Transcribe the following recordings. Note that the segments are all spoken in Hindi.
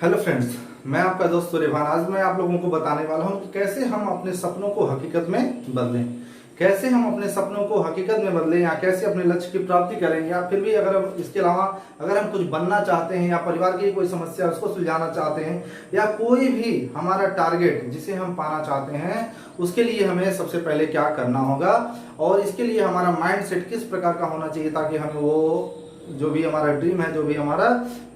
हेलो फ्रेंड्स, मैं आपका दोस्त सूर्यभान। आज मैं आप लोगों को बताने वाला हूं कि कैसे हम अपने सपनों को हकीकत में बदलें, कैसे हम अपने सपनों को हकीकत में बदलें या कैसे अपने लक्ष्य की प्राप्ति करें, या फिर भी अगर इसके अलावा अगर हम कुछ बनना चाहते हैं या परिवार की कोई समस्या है उसको सुलझाना चाहते हैं या कोई भी हमारा टारगेट जिसे हम पाना चाहते हैं, उसके लिए हमें सबसे पहले क्या करना होगा और इसके लिए हमारा माइंड सेट किस प्रकार का होना चाहिए ताकि हम वो जो भी हमारा ड्रीम है, जो भी हमारा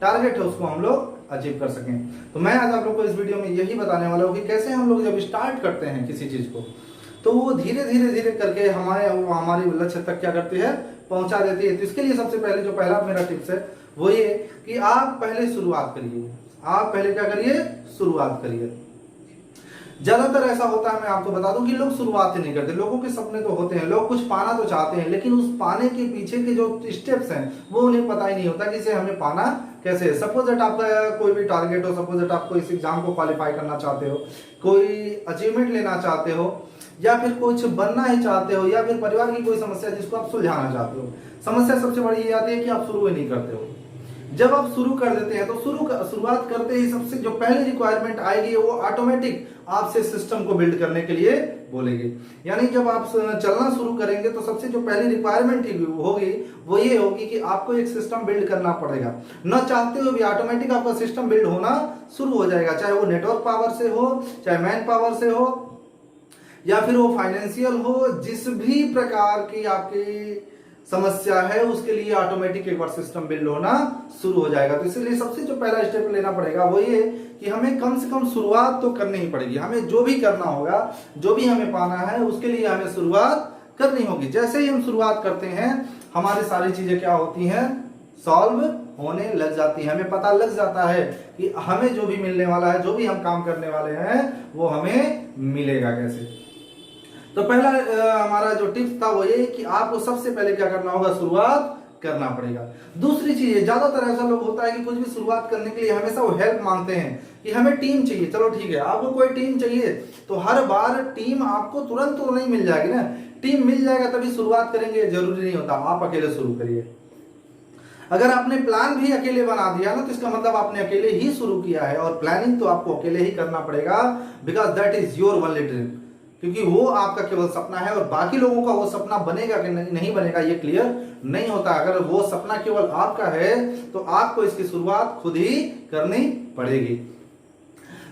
टारगेट है, उसको हम लोग अचीव कर सकें। तो मैं आज आप लोग को इस वीडियो में यही बताने वाला हूँ कि कैसे हम लोग जब स्टार्ट करते हैं किसी चीज को तो वो धीरे धीरे धीरे करके हमारी लक्ष्य तक क्या करती है, पहुंचा देती है। तो इसके लिए सबसे पहले जो पहला मेरा टिप्स है वो ये कि आप पहले शुरुआत करिए। आप पहले क्या करिए, शुरुआत करिए। ज्यादातर ऐसा होता है, मैं आपको बता दूं कि लोग शुरुआत ही नहीं करते। लोगों के सपने तो होते हैं, लोग कुछ पाना तो चाहते हैं, लेकिन उस पाने के पीछे के जो स्टेप्स हैं वो उन्हें पता ही नहीं होता कि इसे हमें पाना कैसे है। सपोज दैट आपका कोई भी टारगेट हो, सपोज दैट आप कोई इस एग्जाम को क्वालिफाई करना चाहते हो, कोई अचीवमेंट लेना चाहते हो, या फिर कुछ बनना ही चाहते हो, या फिर परिवार की कोई समस्या जिसको आप सुलझाना चाहते हो। समस्या सबसे बड़ी ये आती है कि आप शुरू ही नहीं करते हो। जब आप शुरू कर देते हैं तो शुरुआत करते ही सबसे जो पहली रिक्वायरमेंट आएगी वो ऑटोमेटिक आपसे सिस्टम को बिल्ड करने के लिए बोलेगी। यानी जब आप चलना शुरू करेंगे तो सबसे जो पहली रिक्वायरमेंट होगी वो ये होगी कि आपको एक सिस्टम बिल्ड करना पड़ेगा। न चाहते हुए भी ऑटोमेटिक आपका सिस्टम बिल्ड होना शुरू हो जाएगा, चाहे वो नेटवर्क पावर से हो, चाहे मैन पावर से हो, या फिर वो फाइनेंशियल हो। जिस भी प्रकार की आपकी समस्या है उसके लिए ऑटोमेटिक एक बार सिस्टम बिल्ड होना शुरू हो जाएगा। तो इसलिए सबसे जो पहला स्टेप लेना पड़ेगा वो ये कि हमें कम से कम शुरुआत तो करनी ही पड़ेगी। हमें जो भी करना होगा, जो भी हमें पाना है, उसके लिए हमें शुरुआत करनी होगी। जैसे ही हम शुरुआत करते हैं हमारी सारी चीजें क्या होती हैं, सॉल्व होने लग जाती है। हमें पता लग जाता है कि हमें जो भी मिलने वाला है, जो भी हम काम करने वाले हैं वो हमें मिलेगा कैसे। तो पहला हमारा जो टिप्स था वो ये कि आपको सबसे पहले क्या करना होगा, शुरुआत करना पड़ेगा। दूसरी चीज, ज्यादातर ऐसा लोग होता है कि कुछ भी शुरुआत करने के लिए हमेशा वो हेल्प मांगते हैं कि हमें टीम चाहिए। चलो ठीक है, आपको कोई टीम चाहिए तो हर बार टीम आपको तुरंत तो नहीं मिल जाएगी ना। टीम मिल जाएगा तभी शुरुआत करेंगे, जरूरी नहीं होता। आप अकेले शुरू करिए। अगर आपने प्लान भी अकेले बना दिया ना तो इसका मतलब आपने अकेले ही शुरू किया है, और प्लानिंग तो आपको अकेले ही करना पड़ेगा, because that is your only dream. क्योंकि वो आपका केवल सपना है और बाकी लोगों का वो सपना बनेगा कि नहीं बनेगा ये क्लियर नहीं होता। अगर वो सपना केवल आपका है तो आपको इसकी शुरुआत खुद ही करनी पड़ेगी।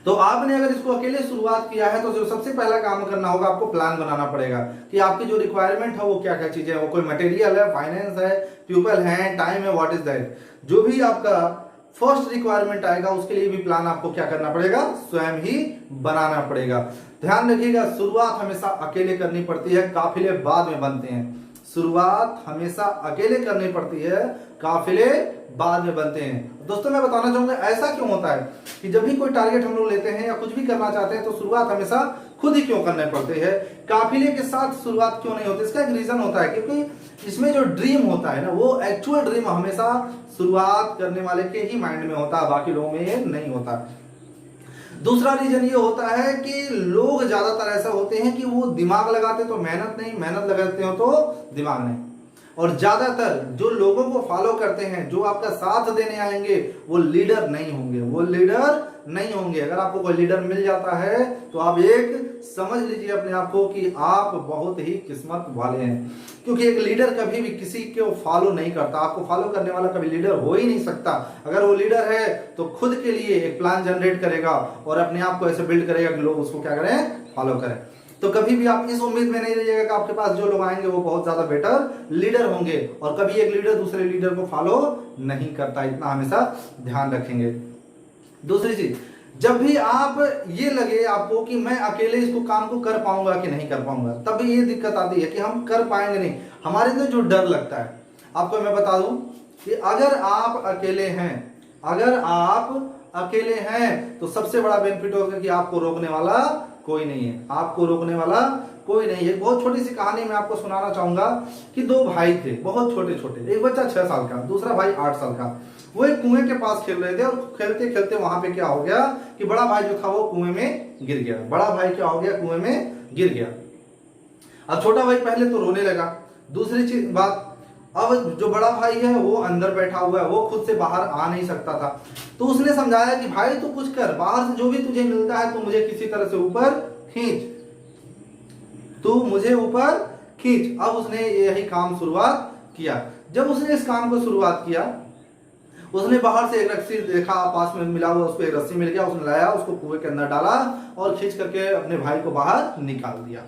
तो आपने अगर इसको अकेले शुरुआत किया है तो जो सबसे पहला काम करना होगा, आपको प्लान बनाना पड़ेगा कि आपकी जो रिक्वायरमेंट है वो क्या क्या चीजें हैं। वो कोई मटेरियल है, फाइनेंस है, पीपल है, टाइम है, व्हाट इज दैट। जो भी आपका फर्स्ट रिक्वायरमेंट आएगा उसके लिए भी प्लान आपको क्या करना पड़ेगा, स्वयं ही बनाना पड़ेगा। ध्यान रखिएगा, शुरुआत हमेशा अकेले करनी पड़ती है, काफिले बाद में बनते हैं। शुरुआत हमेशा अकेले करनी पड़ती है, काफिले बाद में बनते हैं। दोस्तों मैं बताना चाहूंगा ऐसा क्यों होता है कि जब भी कोई टारगेट हम लोग लेते हैं या कुछ भी करना चाहते हैं तो शुरुआत हमेशा खुद ही क्यों करने पड़ते हैं, काफिले के साथ शुरुआत क्यों नहीं होती। इसका एक रीजन होता है क्योंकि इसमें जो ड्रीम होता है ना, वो एक्चुअल ड्रीम हमेशा शुरुआत करने वाले के ही माइंड में होता है, बाकी लोगों में ये नहीं होता। दूसरा रीजन ये होता है कि लोग ज्यादातर ऐसा होते हैं कि वो दिमाग लगाते तो मेहनत नहीं, मेहनत लगाते हो तो दिमाग नहीं। और ज्यादातर जो लोगों को फॉलो करते हैं, जो आपका साथ देने आएंगे, वो लीडर नहीं होंगे, वो लीडर नहीं होंगे। अगर आपको कोई लीडर मिल जाता है तो आप एक समझ लीजिए अपने आप को कि आप बहुत ही किस्मत वाले हैं। क्योंकि एक लीडर कभी भी किसी को फॉलो नहीं करता, आपको फॉलो करने वाला कभी लीडर हो ही नहीं सकता। अगर वो लीडर है तो खुद के लिए एक प्लान जनरेट करेगा और अपने आप को ऐसे बिल्ड करेगा कि लोग उसको क्या करें, फॉलो करें। तो कभी भी आप इस उम्मीद में नहीं रहिएगा कि आपके पास जो लोग आएंगे वो बहुत ज्यादा बेटर लीडर होंगे, और कभी एक लीडर दूसरे लीडर को फॉलो नहीं करता, इतना हमेशा ध्यान रखेंगे। दूसरी चीज, जब भी आप ये लगे आपको कि मैं अकेले इसको काम को कर पाऊंगा कि नहीं कर पाऊंगा, तब ये दिक्कत आती है कि हम कर पाएंगे नहीं। हमारे अंदर जो डर लगता है, आपको मैं बता दूं कि अगर आप अकेले हैं, अगर आप अकेले हैं तो सबसे बड़ा बेनिफिट होगा कि आपको रोकने वाला कोई नहीं है, आपको रोकने वाला कोई नहीं है। बहुत छोटी सी कहानी मैं आपको सुनाना चाहूंगा कि दो भाई थे, बहुत छोटे छोटे। एक बच्चा 6 साल का, दूसरा भाई 8 साल का। वो एक कुएं के पास खेल रहे थे और खेलते खेलते वहां पे क्या हो गया कि बड़ा भाई जो था वो कुएं में गिर गया। बड़ा भाई क्या हो गया, कुएं में गिर गया। अब छोटा भाई पहले तो रोने लगा। दूसरी चीज बात, अब जो बड़ा भाई है वो अंदर बैठा हुआ है, वो खुद से बाहर आ नहीं सकता था। तो उसने समझाया कि भाई तू कुछ कर, बाहर से जो भी तुझे मिलता है तू मुझे किसी तरह से ऊपर खींच, तू मुझे ऊपर खींच। अब उसने यही काम शुरुआत किया। जब उसने इस काम को शुरुआत किया, उसने बाहर से एक रस्सी देखा, पास में मिला हुआ, उसको एक रस्सी मिल गया, उसने लाया, उसको कुएं के अंदर डाला और खींच करके अपने भाई को बाहर निकाल दिया।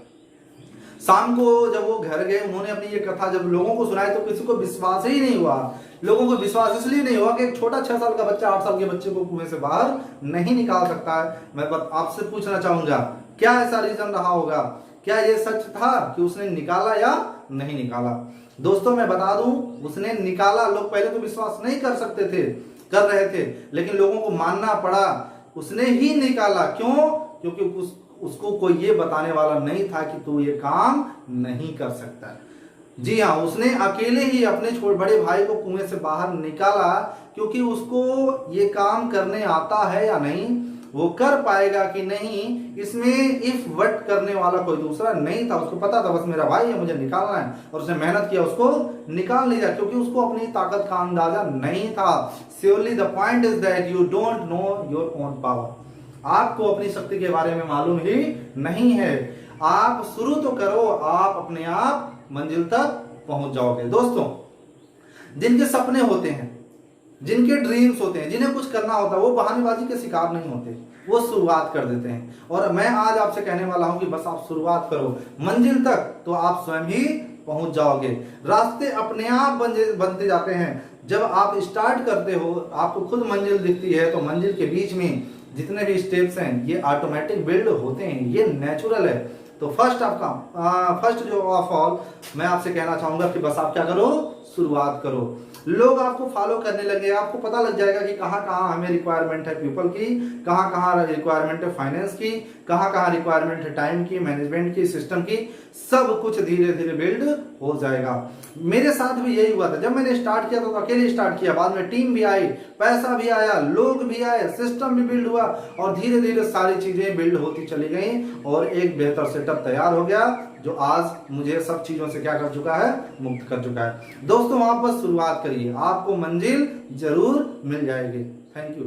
शाम को जब वो घर गए, उन्होंने अपनी ये कथा जब लोगों को सुनाई तो किसी को विश्वास ही नहीं हुआ। लोगों को विश्वास इसलिए नहीं हुआ कि एक छोटा 6 साल का बच्चा 8 साल के बच्चे को कुएं से बाहर नहीं निकाल सकता है। मैं आपसे पूछना चाहूंगा, क्या ऐसा रीजन रहा होगा? क्या ये सच था कि उसने निकाला या नहीं निकाला? दोस्तों मैं बता दूं, उसने निकाला। लोग पहले तो विश्वास नहीं कर सकते थे, कर रहे थे, लेकिन लोगों को मानना पड़ा। उसने ही निकाला। क्यों? क्योंकि उसको कोई ये बताने वाला नहीं था कि तू ये काम नहीं कर सकता। जी हाँ, उसने अकेले ही अपने बड़े भाई को कुएं से बाहर निकाला, क्योंकि उसको ये काम करने आता है या नहीं, वो कर पाएगा कि नहीं, इसमें इफ वट करने वाला कोई दूसरा नहीं था। उसको पता था बस मेरा भाई है, मुझे निकालना है, और उसने मेहनत किया, उसको निकाल लिया, क्योंकि उसको अपनी ताकत का अंदाजा नहीं था। Surely the point is that you don't know your own power. आपको अपनी शक्ति के बारे में मालूम ही नहीं है। आप शुरू तो करो, आप अपने आप मंजिल तक पहुंच जाओगे। दोस्तों, जिनके सपने होते हैं, जिनके ड्रीम्स होते हैं, जिन्हें कुछ करना होता है, वो बहानेबाजी के शिकार नहीं होते, वो शुरुआत कर देते हैं। और मैं आज आपसे कहने वाला हूं कि बस आप शुरुआत करो, मंजिल तक तो आप स्वयं ही पहुंच जाओगे। रास्ते अपने आप बनते जाते हैं। जब आप स्टार्ट करते हो, आपको खुद मंजिल दिखती है, तो मंजिल के बीच में जितने भी स्टेप्स हैं ये ऑटोमेटिक बिल्ड होते हैं, ये नेचुरल है। तो फर्स्ट जो ऑफ ऑल मैं आपसे कहना चाहूंगा कि बस आप क्या करो, शुरुआत करो। लोग आपको फॉलो करने लगे, आपको पता लग जाएगा कि कहाँ कहाँ हमें रिक्वायरमेंट है पीपल की, कहाँ कहाँ रिक्वायरमेंट है फाइनेंस की, कहाँ कहाँ रिक्वायरमेंट है टाइम की, मैनेजमेंट की, सिस्टम की। सब कुछ धीरे धीरे बिल्ड हो जाएगा। मेरे साथ भी यही हुआ था। जब मैंने स्टार्ट किया तो अकेले स्टार्ट किया, बाद में टीम भी आई, पैसा भी आया, लोग भी आए, सिस्टम भी बिल्ड हुआ, और धीरे धीरे सारी चीजें बिल्ड होती चली गई और एक बेहतर सेटअप तैयार हो गया, जो आज मुझे सब चीजों से क्या कर चुका है, मुक्त कर चुका है। दोस्तों, आप बस शुरुआत करिए, आपको मंजिल जरूर मिल जाएगी। Thank you.